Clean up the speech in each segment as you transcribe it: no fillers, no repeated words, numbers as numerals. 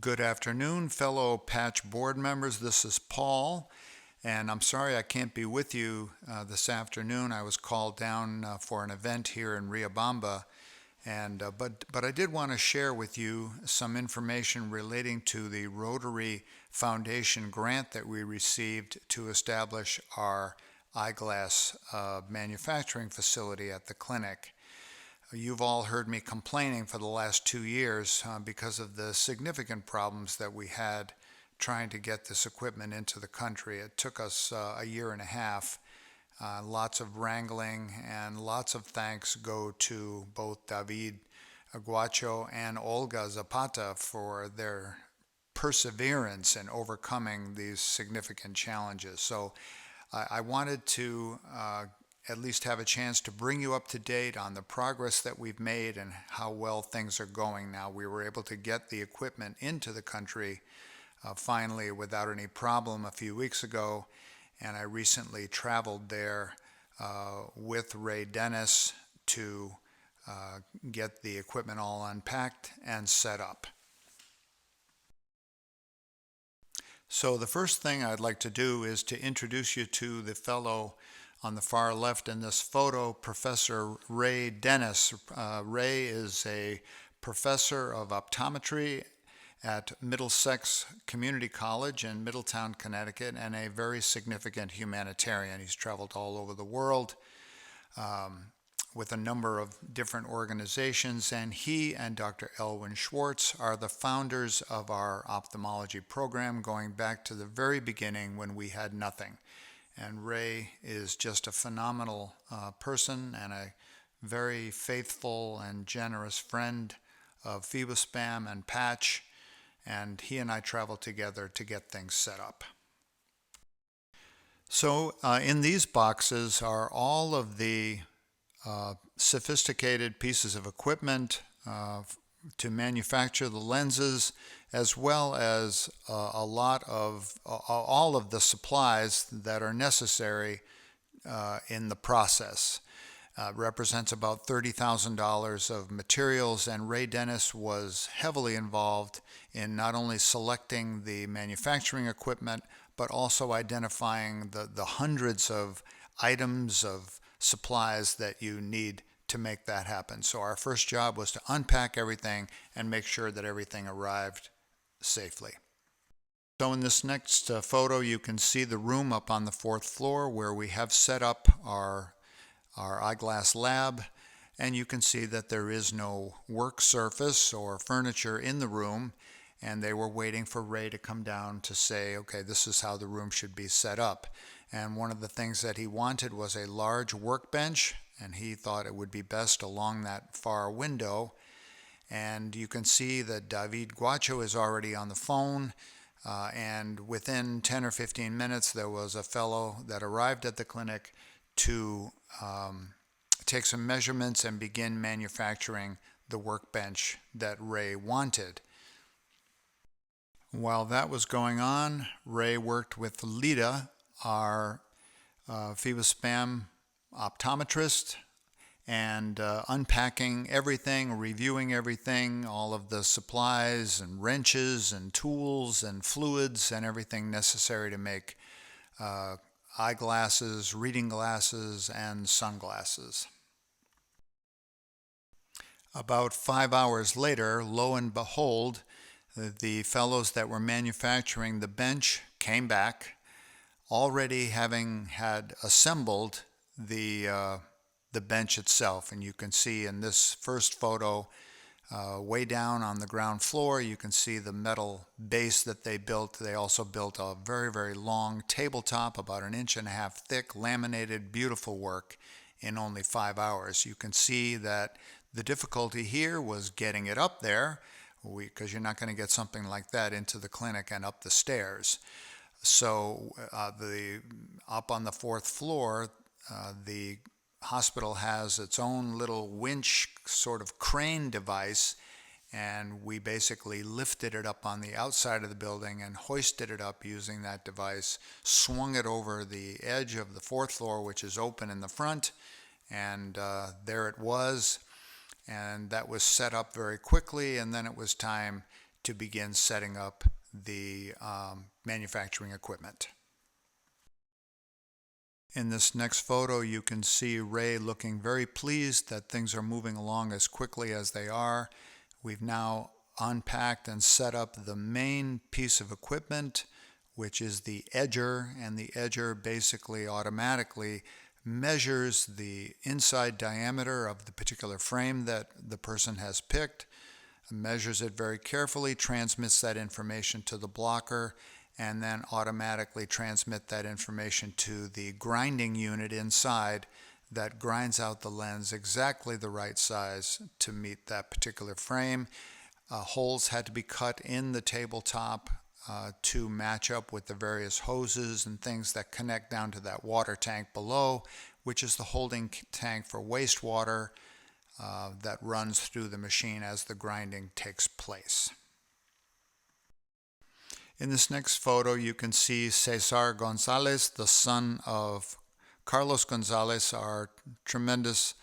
Good afternoon, fellow PACH board members. This is Paul, and I'm sorry I can't be with you this afternoon. I was called down for an event here in Riobamba, but I did want to share with you some information relating to the Rotary Foundation grant that we received to establish our eyeglass manufacturing facility at the clinic. You've all heard me complaining for the last 2 years because of the significant problems that we had trying to get this equipment into the country. It took us a year and a half. Lots of wrangling and lots of thanks go to both David Aguacho and Olga Zapata for their perseverance in overcoming these significant challenges. So I wanted to at least have a chance to bring you up to date on the progress that we've made and how well things are going now. We were able to get the equipment into the country finally without any problem a few weeks ago, and I recently traveled there with Ray Dennis to get the equipment all unpacked and set up. So the first thing I'd like to do is to introduce you to the fellow on the far left in this photo, Professor Ray Dennis. Ray is a professor of optometry at Middlesex Community College in Middletown, Connecticut, and a very significant humanitarian. He's traveled all over the world with a number of different organizations, and he and Dr. Elwin Schwartz are the founders of our ophthalmology program, going back to the very beginning when we had nothing. And Ray is just a phenomenal person and a very faithful and generous friend of FEBOSPAM and PACH, and he and I traveled together to get things set up. So in these boxes are all of the sophisticated pieces of equipment to manufacture the lenses, as well as a lot of all of the supplies that are necessary in the process. Represents about $30,000 of materials, and Ray Dennis was heavily involved in not only selecting the manufacturing equipment, but also identifying the hundreds of items of supplies that you need to make that happen. So our first job was to unpack everything and make sure that everything arrived safely. So in this next photo, you can see the room up on the 4th floor where we have set up our eyeglass lab, and you can see that there is no work surface or furniture in the room, and they were waiting for Ray to come down to say, okay, this is how the room should be set up. And one of the things that he wanted was a large workbench, and he thought it would be best along that far window. And you can see that David Guacho is already on the phone, and within 10 or 15 minutes there was a fellow that arrived at the clinic to take some measurements and begin manufacturing the workbench that Ray wanted. While that was going on, Ray worked with Lita, our FEBOSPAM optometrist, and unpacking everything, reviewing everything, all of the supplies and wrenches and tools and fluids and everything necessary to make eyeglasses, reading glasses, and sunglasses. About 5 hours later, lo and behold, the fellows that were manufacturing the bench came back, already having had assembled the bench itself. And you can see in this first photo, way down on the ground floor, you can see the metal base that they built. They also built a very, very long tabletop, about 1.5 inches thick, laminated, beautiful work in only 5 hours. You can see that the difficulty here was getting it up there, because you're not going to get something like that into the clinic and up the stairs. So up on the 4th floor, the hospital has its own little winch sort of crane device, and we basically lifted it up on the outside of the building and hoisted it up using that device, swung it over the edge of the 4th floor, which is open in the front, and there it was. And that was set up very quickly, and then it was time to begin setting up the manufacturing equipment. In this next photo, you can see Ray looking very pleased that things are moving along as quickly as they are. We've now unpacked and set up the main piece of equipment, which is the edger, and the edger basically automatically measures the inside diameter of the particular frame that the person has picked, measures it very carefully, transmits that information to the blocker, and then automatically transmit that information to the grinding unit inside that grinds out the lens exactly the right size to meet that particular frame. Holes had to be cut in the tabletop to match up with the various hoses and things that connect down to that water tank below, which is the holding tank for wastewater that runs through the machine as the grinding takes place. In this next photo, you can see Cesar Gonzalez, the son of Carlos Gonzalez, our tremendous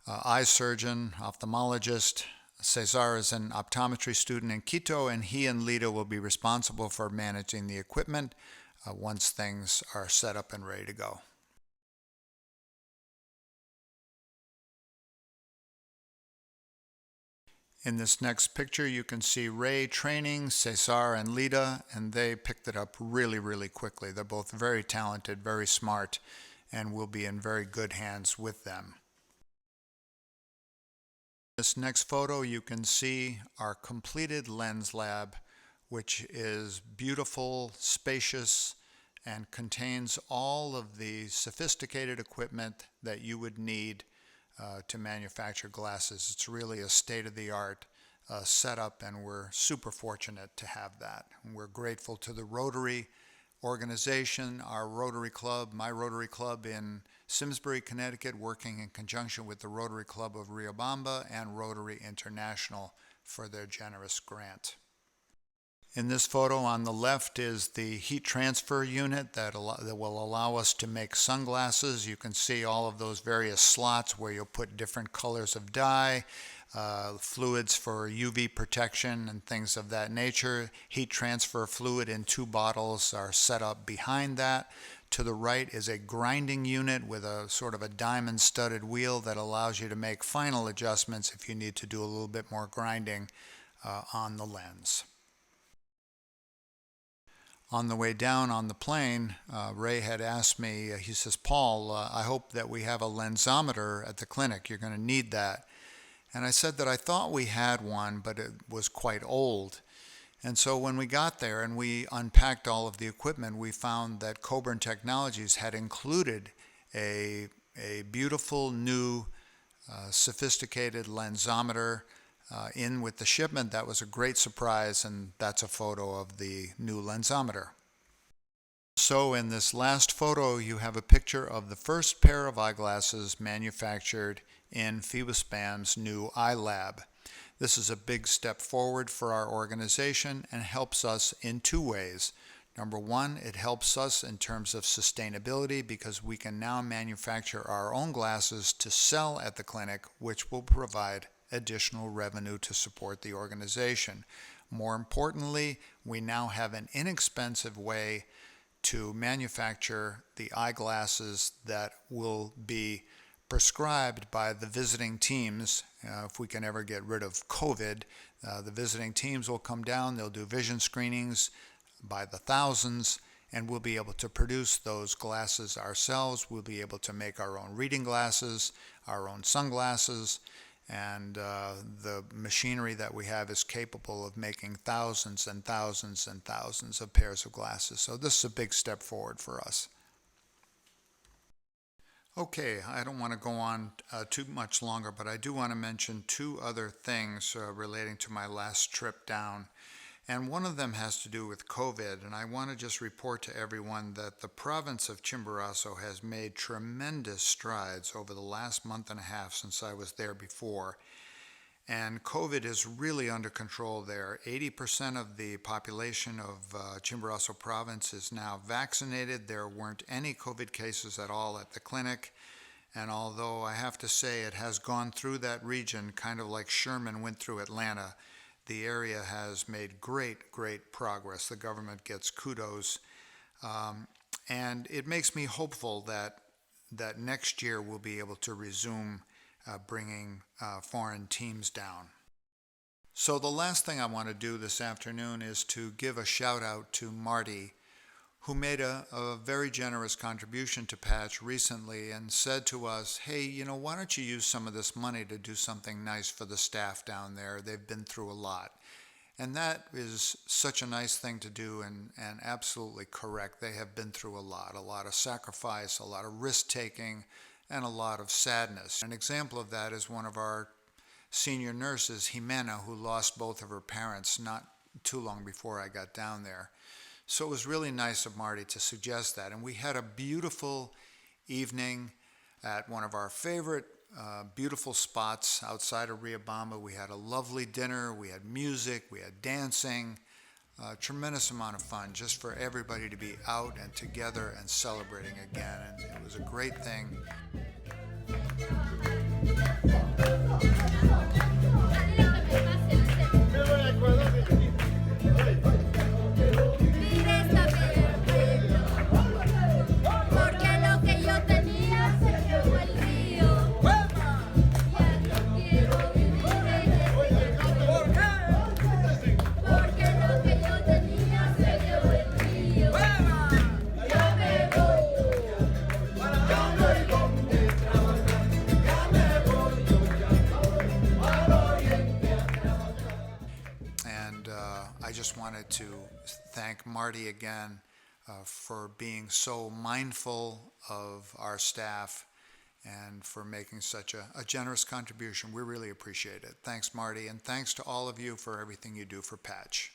eye surgeon, ophthalmologist. Cesar is an optometry student in Quito, and he and Lita will be responsible for managing the equipment once things are set up and ready to go. In this next picture, you can see Ray training Cesar and Lita, and they picked it up really, really quickly. They're both very talented, very smart, and will be in very good hands with them. This next photo, you can see our completed lens lab, which is beautiful, spacious, and contains all of the sophisticated equipment that you would need to manufacture glasses. It's really a state-of-the-art setup, and we're super fortunate to have that. And we're grateful to the Rotary organization, our Rotary Club, my Rotary Club in Simsbury, Connecticut, working in conjunction with the Rotary Club of Riobamba and Rotary International for their generous grant. In this photo on the left is the heat transfer unit that will allow us to make sunglasses. You can see all of those various slots where you'll put different colors of dye, fluids for UV protection and things of that nature. Heat transfer fluid in 2 bottles are set up behind that. To the right is a grinding unit with a sort of a diamond studded wheel that allows you to make final adjustments if you need to do a little bit more grinding on the lens. On the way down on the plane, Ray had asked me, he says, "Paul, I hope that we have a lensometer at the clinic. You're going to need that." And I said that I thought we had one, but it was quite old. And so when we got there and we unpacked all of the equipment, we found that Coburn Technologies had included a beautiful new sophisticated lensometer in with the shipment. That was a great surprise, and that's a photo of the new lensometer. So in this last photo, you have a picture of the first pair of eyeglasses manufactured in Phoebuspan's new eye lab. This is a big step forward for our organization and helps us in 2 ways. Number one, it helps us in terms of sustainability because we can now manufacture our own glasses to sell at the clinic, which will provide additional revenue to support the organization. More importantly, we now have an inexpensive way to manufacture the eyeglasses that will be prescribed by the visiting teams. If we can ever get rid of COVID, the visiting teams will come down, they'll do vision screenings by the thousands, and we'll be able to produce those glasses ourselves. We'll be able to make our own reading glasses, our own sunglasses, and the machinery that we have is capable of making thousands and thousands and thousands of pairs of glasses. So this is a big step forward for us. Okay, I don't want to go on too much longer, but I do want to mention 2 other things relating to my last trip down. And one of them has to do with COVID, and I want to just report to everyone that the province of Chimborazo has made tremendous strides over the last month and a half since I was there before. And COVID is really under control there. 80% of the population of Chimborazo province is now vaccinated. There weren't any COVID cases at all at the clinic. And although I have to say it has gone through that region kind of like Sherman went through Atlanta, the area has made great progress. The government gets kudos, and it makes me hopeful that next year we'll be able to resume bringing foreign teams down. So the last thing I want to do this afternoon is to give a shout out to Marty, who made a very generous contribution to PACH recently and said to us, hey, why don't you use some of this money to do something nice for the staff down there? They've been through a lot. And that is such a nice thing to do and absolutely correct. They have been through a lot of sacrifice, a lot of risk-taking, and a lot of sadness. An example of that is one of our senior nurses, Jimena, who lost both of her parents not too long before I got down there. So it was really nice of Marty to suggest that. And we had a beautiful evening at one of our favorite beautiful spots outside of Riobamba. We had a lovely dinner, we had music, we had dancing, a tremendous amount of fun just for everybody to be out and together and celebrating again. And it was a great thing. I just wanted to thank Marty again for being so mindful of our staff and for making such a generous contribution. We really appreciate it. Thanks, Marty, and thanks to all of you for everything you do for PACH.